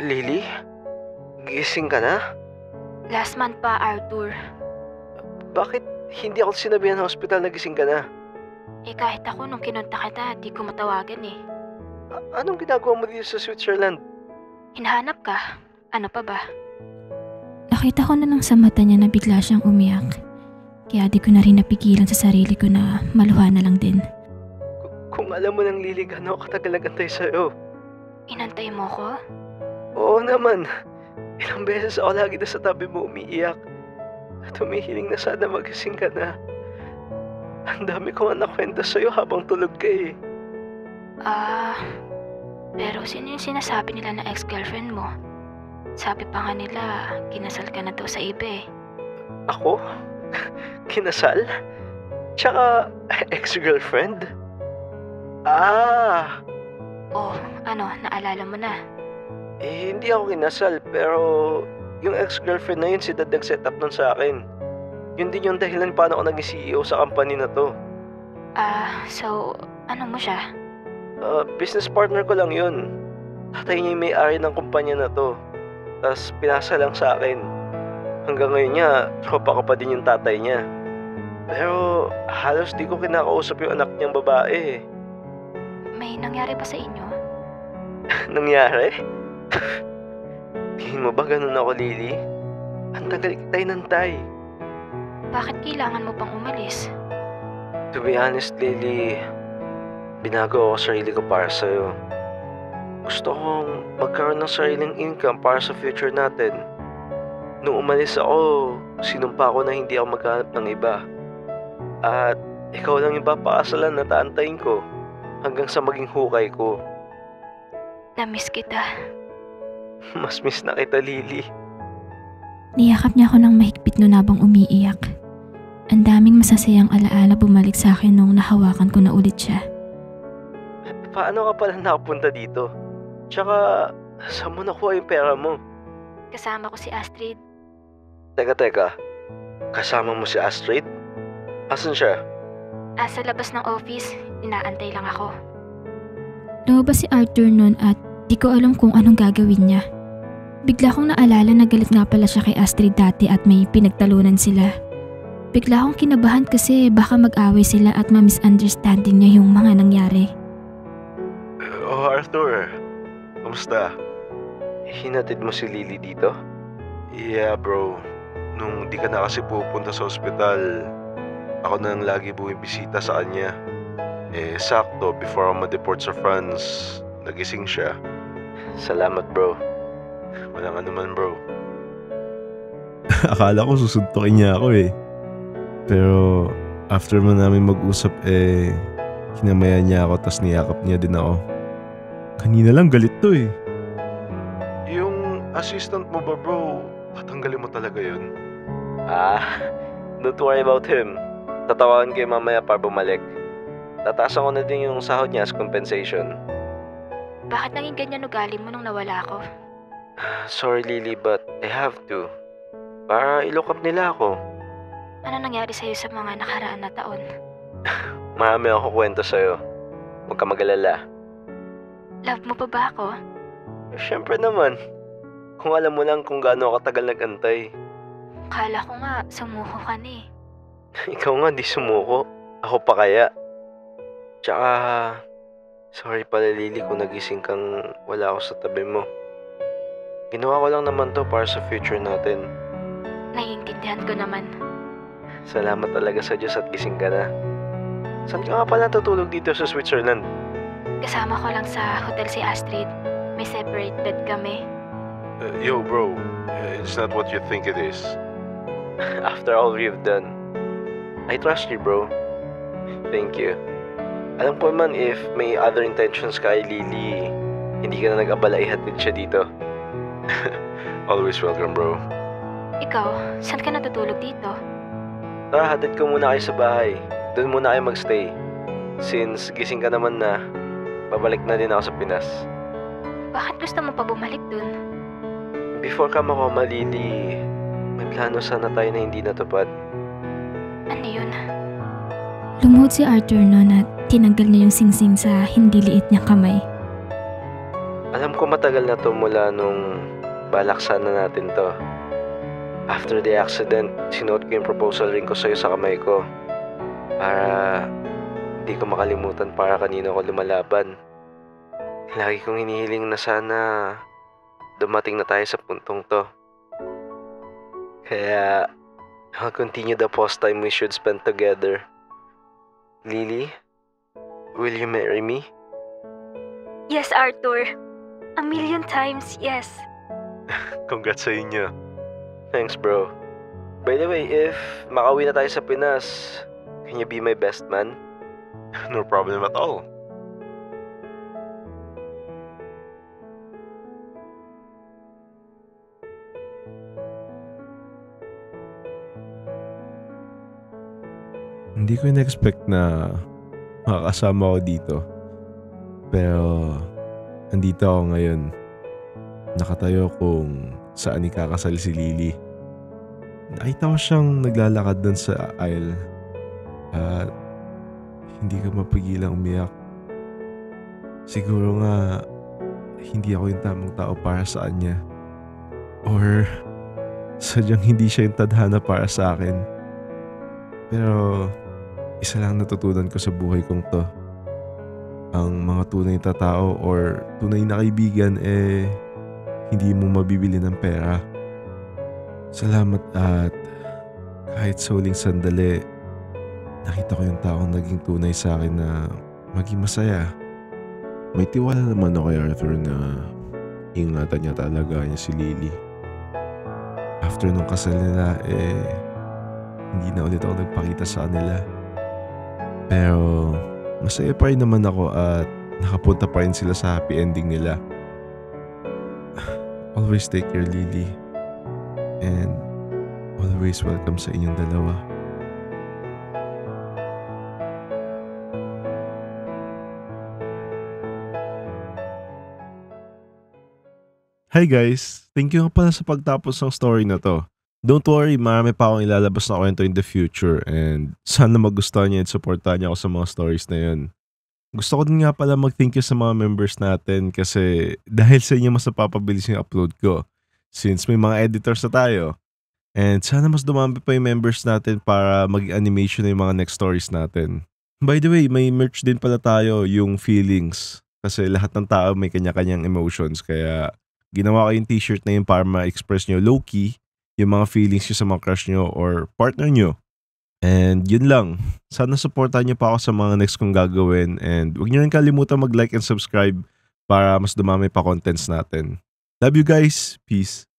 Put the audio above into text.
Lily? Gising ka na? Last month pa, Arthur. Bakit hindi ako sinabihan ng hospital na gising ka na? Kahit ako nung kinunta kita, di ko matawagan eh. Anong ginagawa mo dito sa Switzerland? Hinahanap ka? Ano pa ba? Nakita ko na lang sa mata niya na bigla siyang umiyak. Kaya di ko na rin napigilan sa sarili ko na maluha na lang din. Kung alam mo ng Lily gano'ng katagal nagantay sa'yo. Inantay mo ko? Oo naman. Ilang beses ako lagi na sa tabi mo umiiyak. At humihiling na sana magising ka na. Ang dami ko nga nakwenta sa'yo habang tulog ka eh. Pero sino yung sinasabi nila na ex-girlfriend mo? Sabi pa nga nila, kinasal ka na daw sa iba eh. Ako? Kinasal? Tsaka ex-girlfriend? Oh, ano, naalala mo na? Hindi ako kinasal pero yung ex-girlfriend na yun si Dad nag-set up nun sa akin. Yun din yung dahilan paano ako naging CEO sa company na to. So, ano mo siya? Business partner ko lang yun. Tatay niya yung may-ari ng kumpanya na to. Tapos pinasa lang sa akin. Hanggang ngayon niya, tropa ko pa din yung tatay niya. Pero halos di ko kinakausap yung anak niyang babae. May nangyari ba sa inyo? Nangyari? Tingin mo ba ganun ako, Lily? Ang tagal kita inantay. Bakit kailangan mo pang umalis? To be honest, Lily, binago ako sarili ko para sa'yo. Gusto kong magkaroon ng sariling income para sa future natin. Nung umalis ako, sinumpa ko na hindi ako maghanap ng iba. At ikaw lang yung papakasalan na taantayin ko hanggang sa maging hukay ko. Na-miss kita. Mas miss na kita, Lily. Niyakap niya ako ng mahigpit noon habang umiiyak. Ang daming masasayang alaala bumalik sa akin nung nahawakan ko na ulit siya. Paano ka pala nakapunta dito? Tsaka, saan mo nakuha yung pera mo? Kasama ko si Astrid. Teka. Kasama mo si Astrid? Asan siya? Sa labas ng office, inaantay lang ako. Lumabas si Arthur noon at di ko alam kung anong gagawin niya. Bigla kong naalala na galit nga pala siya kay Astrid dati at may pinagtalunan sila. Bigla akong kinabahan kasi baka mag-away sila at ma-misunderstanding niya yung mga nangyari. Oh, Arthur. Kamusta? Hinatid mo si Lily dito? Yeah, bro. Nung di ka na kasi pupunta sa ospital, ako na lang lagi bumibisita sa kanya. Sakto, before ako ma-deport sa France, nagising siya. Salamat, bro. Walang anuman, bro. Akala ko susuntukin niya ako eh. Pero after mo namin mag-usap kinamayan niya ako tas niyakap niya din ako. Kanina lang galit to eh. Yung assistant mo ba, bro? Tatanggalin mo talaga yun? Don't worry about him. Tatawagan kayo mamaya para bumalik. Tataasan ko na din yung sahod niya as compensation. Bakit naging ganyan ugali mo nung nawala ako? Sorry, Lily, but I have to. Para i-look up nila ako. Ano nangyari sa'yo sa mga nakaraan na taon? Marami ako kwento sa'yo. Huwag ka mag-alala. Love mo pa ba ako? Siyempre naman. Kung alam mo lang kung gaano katagal nag-antay. Kala ko nga, sumuko ka na eh. Ikaw nga di sumuko. Ako pa kaya. Tsaka, sorry pala Lily kung nagising kang wala ako sa tabi mo. Ginawa ko lang naman to para sa future natin. Naiintindihan ko naman. Salamat talaga sa Diyos at gising ka na. Saan ka nga pala tutulog dito sa Switzerland? Kasama ko lang sa hotel si Astrid. May separate bed kami. Yo bro, it's not what you think it is. After all we've done, I trust you, bro. Thank you. Alam ko man if may other intentions kay Lily, hindi ka na nag-abala ihatid siya dito. Always welcome, bro. Ikaw, saan ka natutulog dito? Tara, hatid ko muna kayo sa bahay. Doon muna kayo magstay. Since gising ka naman na, babalik na din ako sa Pinas. Bakit gusto mo pa bumalik dun? Before ka makoma, Lily, may plano sana tayo na hindi natupad. Ano yun? Lumuhod si Arthur noon at tinanggal niya yung singsing sa hindi liit niyang kamay. Alam ko ko matagal na to mula nung balak sana natin to. After the accident, sinuot ko yung proposal ring ko sa'yo sa kamay ko. Para di ko makalimutan para kanino ko lumalaban. Lagi kong hinihiling na sana dumating na tayo sa puntong to. Kaya I'll continue the pause time we should spend together. Lily, will you marry me? Yes, Arthur. A million times, yes. Congrats sa inyo. Thanks, bro. By the way, if makauwi na tayo sa Pinas, can you be my best man? No problem at all. Hindi ko in-expect na makakasama ako dito. Pero andito ako ngayon. Nakatayo kung saan ikakasal si Lily. Nakita ko siyang naglalakad dun sa aisle. At hindi ko mapigilang umiyak. Siguro nga hindi ako yung tamang tao para sa kanya. Or sadyang hindi siya yung tadhana para sa akin. Pero isa lang natutunan ko sa buhay kong to. Ang mga tunay na tao or tunay na kaibigan hindi mo mabibili ng pera. Salamat at kahit sa huling sandali, nakita ko yung taong naging tunay sa akin na maging masaya. May tiwala naman ako kay Arthur na ingatan niya talaga niya si Lily. After nung kasal nila, hindi na ulit ako nagpakita sa kanila. Pero masaya pa rin naman ako at nakapunta pa rin sila sa happy ending nila. Always take care, Lily. And always welcome sa inyong dalawa. Hi guys! Thank you nga pala sa pagtapos ng story na to. Don't worry, marami pa akong ilalabas na kwento in the future and sana magustuhan niyo at supportahan niyo ako sa mga stories na yun. Gusto ko din nga pala mag-thank you sa mga members natin kasi dahil sa inyo mas napapabilis yung upload ko since may mga editors na tayo. And sana mas dumami pa yung members natin para mag-animation na yung mga next stories natin. By the way, may merch din pala tayo, yung feelings. Kasi lahat ng tao may kanya-kanyang emotions kaya ginawa ko yung t-shirt na yun para ma-express nyo low-key yung mga feelings nyo sa mga crush nyo or partner nyo. And yun lang. Sana supportan nyo pa ako sa mga next kong gagawin and huwag nyo rin kalimutan mag-like and subscribe para mas dumami pa contents natin. Love you guys. Peace.